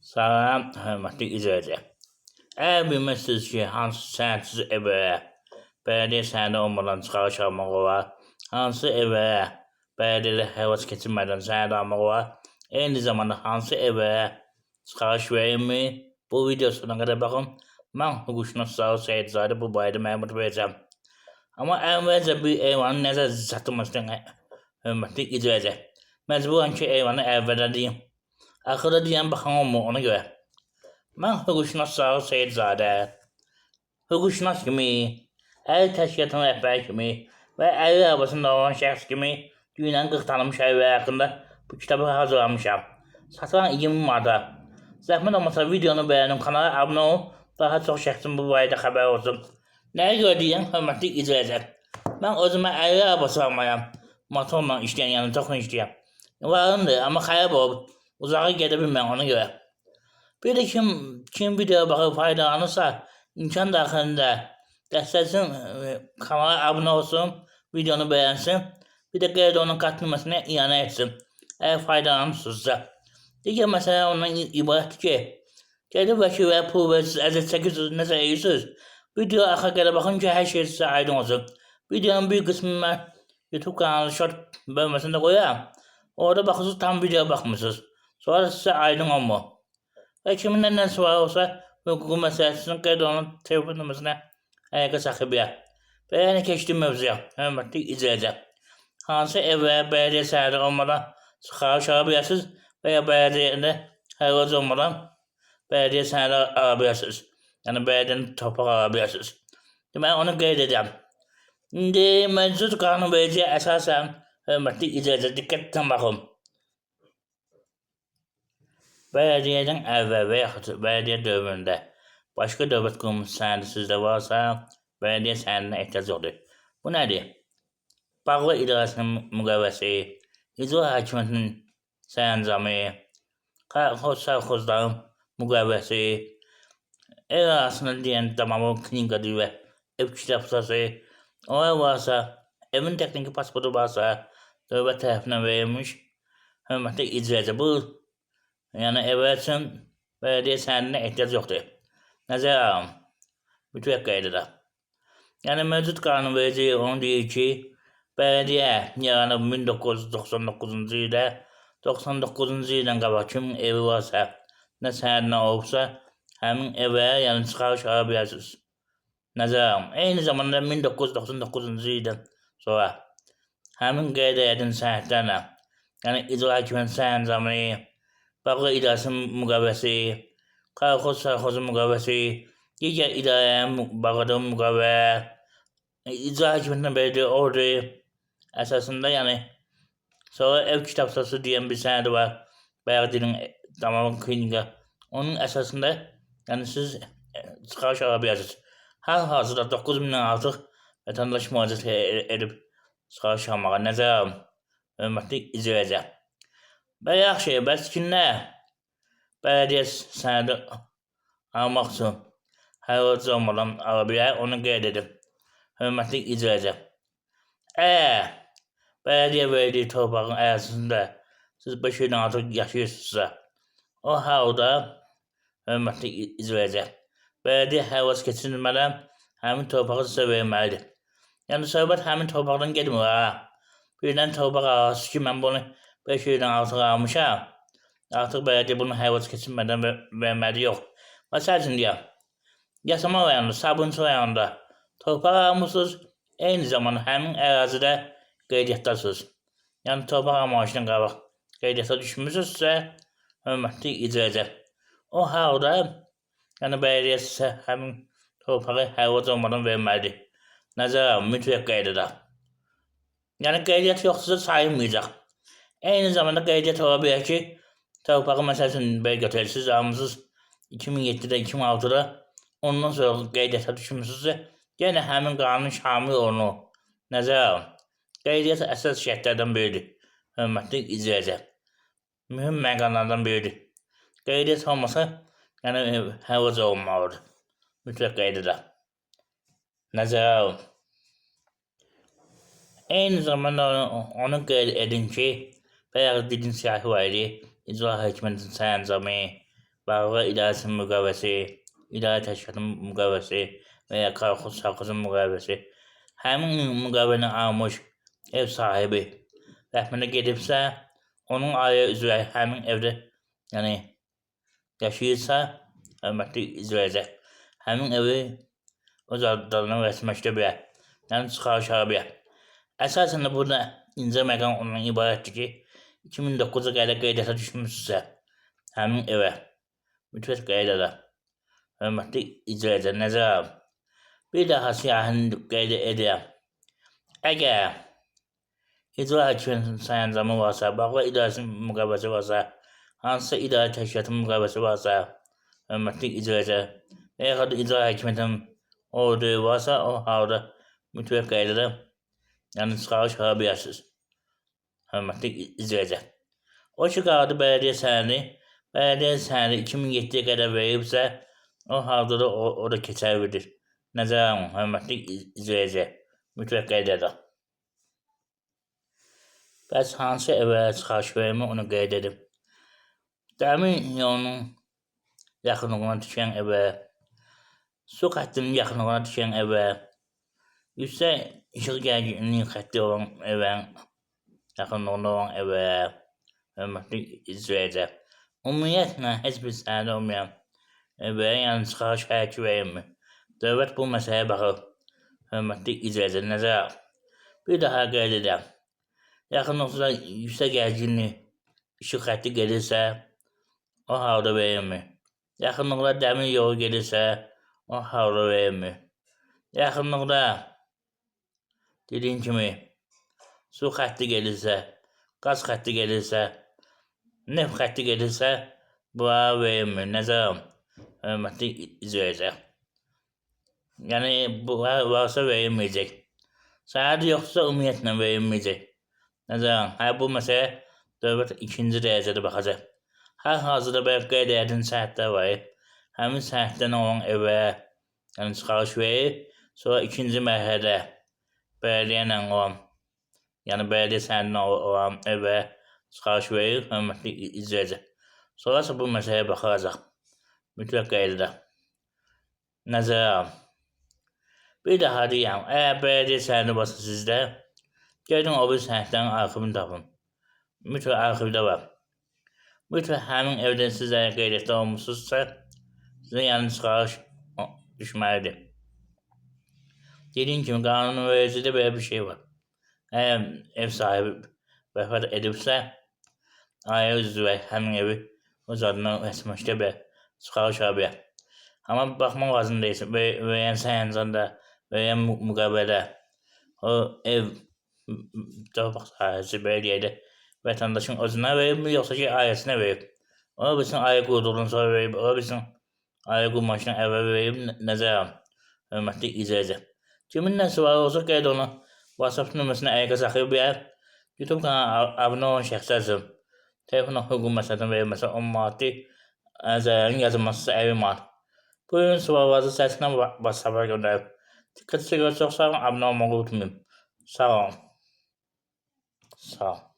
Salam, hörmətli izləyicilər. Əgər bilməzsiniz ki, hansı sənədsiz evlərə bələdiyyə sənədi olmadan çıxarış almaq olar, hansı evlərə bələdiyyədə həvas keçirmədən sənəd almaq olar, eyni zamanda hansı evlərə çıxarış verilmir, bu video sonuna qədər baxın. Mən hüquqşünas Seyidzadə bu barədə məlumat verəcəm. Amma əvvəlcə bir eyvanın necə satılmasına hörmətli izləyicilər. Məcburam ki, eyvanı əvvəldə deyim. Axırda deyən baxan olmur ona görə. Mən hüquqşünas Seyidzadə, hüquqşünas kimi, əli təşkilatının rəhbəri kimi və əli arabasında olan şəxs kimi dünyanın 40 tanınmış evləri haqqında bu kitabı hazırlamışam. Satılan 20 manata. Zəhmət olmasa videonu bəyənin, kanala abunə olun, daha çox şəxsin bu barədə xəbər olsun. Nəyə görə deyən hörmətli izləyicilər? Mən özümə əli arabası almayam. Motorla işləyən, yəni çoxun işləyəm. Varındır, amma xərab olub. Uzağa gedə bilməm ona görə. Bir də kim videoya baxıb faydalanırsa, imkan daxilində dəstəksin, kanala abunə olsun, videonu bəyənsin, bir də qeyd onun qatılmasına iyanə etsin, əgər faydalanırsınızsa. Digər məsələ ondan ibarətdir ki, gedib vəkillərə pul verirsiniz, əziyyət çəkirsiniz, nəsə eyirsiniz. Video axıra qədər baxın ki, hər şey sizə aydın olsun. Videonun bir qismini mən YouTube kanalı short bölməsində qoyuram. Orada baxırsınız, tam videoya baxmırsınız. Sonra sizə aydın olmur. Və kimin nə sual olsa, hüququ məsələsinin qeyd olunan telefon nömrəsinə əlaqə saxlayıb. Və yəni keçdiyim mövzuya, hörmətli izləyicilər. Hansı evlərə bələdiyyə sənədi olmadan çıxarış ala bilərsiniz və ya bələdiyyədə hərvaz olmadan bələdiyyə sənədi ala bilərsiniz. Yəni bələdiyyənin torpaq ala bilərsiniz. Deməli, onu qeyd edirəm. İndi mövcud qanunvericiyə əsasən, hörmətli izləyicilər, diqqətlə baxın. Bələdiyyədən əvvəl və yaxud bələdiyyə dövründə başqa dövlət qurumu sənədi sizdə varsa, bələdiyyə sənədinə ehtiyac yoxdur. Bu nədir? Bağlı idarəsinin müqəvvəsi, icra hakimiyyətinin sərəncamı, sərxozların müqəvvəsi, ev arasında deyən tamamı klinikadır və ev kitabçası, onlar varsa, evin texniki pasportu varsa, dövlət tərəfindən verilmiş, hörmətli izləyicilər, bu yəni evlər üçün bələdiyyə sənədinə ehtiyac yoxdur. Nəzərə alın. Mütləq qaydada. Yəni mövcud qanunverici onu deyir ki, bələdiyyə yaranıb 1999-cu ildə, 99-cu ildən qabaq kimin evi varsa, nə sənədinə olubsa, həmin evlərə yəni çıxarış ala bilərsiniz. Nəzərə alın. Eyni zamanda 1999-cu ildən sonra həmin qeyd edilən sənədlərlə, yəni icra hakimiyyətinin sərəncamı, bağlı idarəsinin müqəvvəsi, kolxoz sərxozun müqəvvəsi, digər idarələrin bağladığı müqəvvə, icra hakimiyyətindən verdiyi order əsasında, yəni sonra ev kitabçası deyən bir sənədi var, bələdiyyenin tamamı klinika. Onun əsasında yəni siz çıxarış ala bilərsiniz. Hal-hazırda 9000-dən artıq vətəndaş müraciət edib çıxarış almağa. Nəzərə alın, hörmətli izləyicilər. Və yaxşı, bəs kimlər bələdiyyə sənədi almaq üçün hərvaz olmadan ala bilər, onu qeyd edin. Hörmətli izləyicilər. Əgər bələdiyyə verdiyi torpağın ərazisində siz 5 ildən artıq yaşayırsınızsa, o halda, hörmətli izləyicilər, bələdiyyə hərvaz keçirilmədən həmin torpağı sizə verməlidir. Yəni söhbət həmin torpaqdan getmir ha. Birdən torpaq arası ki, mən bunu 5 ildən artıq almışam, artıq bələdiyyə bunu hərvaz keçirmədən verməli yox. Məsəl üçün deyəm, Yasama rayonunda, Sabunçu rayonunda torpaq almışsınız, eyni zamanda həmin ərazidə qeydiyyatdasınız. Yəni torpaq almışdan qabaq qeydiyyata düşmüsünüzsə, hörmətli izləyicilər, o halda yəni bələdiyyə sizə həmin torpağı hərvaz olmadan verməlidir. Nəzərə alın, mütləq qaydada. Yəni qeydiyyat yoxdursa sayılmayacaq. Eyni zamanda qeydiyyat ola bilər ki, torpağı məsəl üçün belə götürürsünüz, almışsınız 2007-də, 2006-da, ondan sonra qeydiyyata düşmüsünüzsə, yenə həmin qanun şamil olunur. Nəzərə alın. Qeydiyyat əsas şərtlərdən biridir, hörmətli izləyicilər. Mühüm məqamlardan biridir. Qeydiyyat olmasa, yəni hərvaz olunmalıdır. Mütləq qaydada. Nəzərə alın. Eyni zamanda onu qeyd edin ki, bayaq dediyim siyahı var idi, icra hakimiyyətinin sərəncamı, Bağlı idarəsinin müqaviləsi, idarə təşkilatının müqaviləsi və ya kolxozun müqaviləsi, həmin müqaviləni almış ev sahibi rəhmətə gedibsə, onun ailə üzvləri həmin evdə yaşayırsa, hörmətli izləyicilər, həmin evi öz adlarına rəsmiləşdirə bilər, çıxarış ala bilər. Əsasən də burada incə məqam ondan ibarətdir ki, 2009-da qeydiyyata düşmüşsə, həmin evə mütləq qaydada hörmətli izləyicilər nəzərə alın. Bir daha siyahını qeyd edirəm. Əgər icra hakimiyyətinin sərəncamı varsa, bağlı idarəsinin müqaviləsi varsa, hansısa idarə təşkilatının müqaviləsi varsa, hörmətli izləyicilər, və yaxud da icra hakimiyyətinin orderi varsa, o halda mütləq qaydada çıxarış ala bilərsiniz. Hörmətli izləyicilər. O ki, qaldı bələdiyyə sənədi. Bələdiyyə sənədi 2007-yə qədər veribsə, o halda da o da keçərlidir. Nəzərə alın, hörmətli izləyicilər. Mütləq qaydada. Bəs hansı evə çıxarış verimi onu qeyd edib. Dəmir yolunun yaxınlığına düşən evə, su xəttinin yaxınlığına düşən evə, yüksək işıq gərginliyi xətti olan evin yaxınlığında olan evə, hörmətli izləyicilər, ümumiyyətlə heç bir sənədi olmayan evə, çıxarış hərki verimi. Dövlət bu məsələyə baxır, hörmətli izləyicilər, nəzərə alın. Bir daha qeyd edirəm. Yaxınlıqda yüksək gərginlik işıq xətti gedirsə, o halda verimi. Yaxınlıqda dəmir yolu gedirsə, o halda verimi. Yaxınlıqda dediyim kimi su xətti gedirsə, qaz xətti gedirsə, neft xətti gedirsə, buna verimi. Nəzərə alın, hörmətli izləyicilər. Yəni, bu varsa verilməyəcək. Sənədi yoxdursa, ümumiyyətlə verilməyəcək. Nəzərə alın, bu məsələ dövlət ikinci dərəcədə baxacaq. Hal-hazırda belə qeydiyyatın sənədləri var. Həmin sənəddən olan evə çıxarış verir. Sonra ikinci mərhələdə bələdiyyə ilə olan, bələdiyyə sənədinə olan evə çıxarış verir, hörmətli izləyicilər. Sonrası bu məsələyə baxılacaq. Mütləq qaydada. Nəzərə alın. Bir daha deyəm, əgər bələdiyyə sənədi varsa sizdə, gedin o bir sənədlərin arxivini tapın. Mütləq arxivdə var. Mütləq həmin evdə sizə qeydiyyatda olmuşsunuzsa, sizə çıxarış düşməlidir. Dediyim kimi, qanunvericidə belə bir şey var. Əgər ev sahibi vəfat edibsə, ailə üzvləri həmin evi öz adına rəsmiləşdirə bilər, çıxarış ala bilər. Amma baxmaq lazım deyilsə, verən sərəncamda, verən müqavilədə o ev torpaq sahəsi belə deyək də vətəndaşın özünə veribmi, yoxsa ki, ailəsinə verib. Ola bilsin, ailə qurduqdan sonra verib, ola bilsin, ailə qurmaşdan əvvəl verib, nəzərə alın, hörmətli izləyicilər. Kiminlə sual olsa, qeyd onu WhatsApp nömrəsində əlaqə saxlaya bilər. YouTube kanalına abunə olan şəxslərsin. Telefon hüquq məsələsini verilməsə 10 manatdır, zərərin yazılması 50 manat. Buyurun, suallarınızı səsindən WhatsApp-a göndərib. Diqqət çəkirəm, çox sağ olun, abunə olmağı unutmayın. Sağ olun. Sağ olun.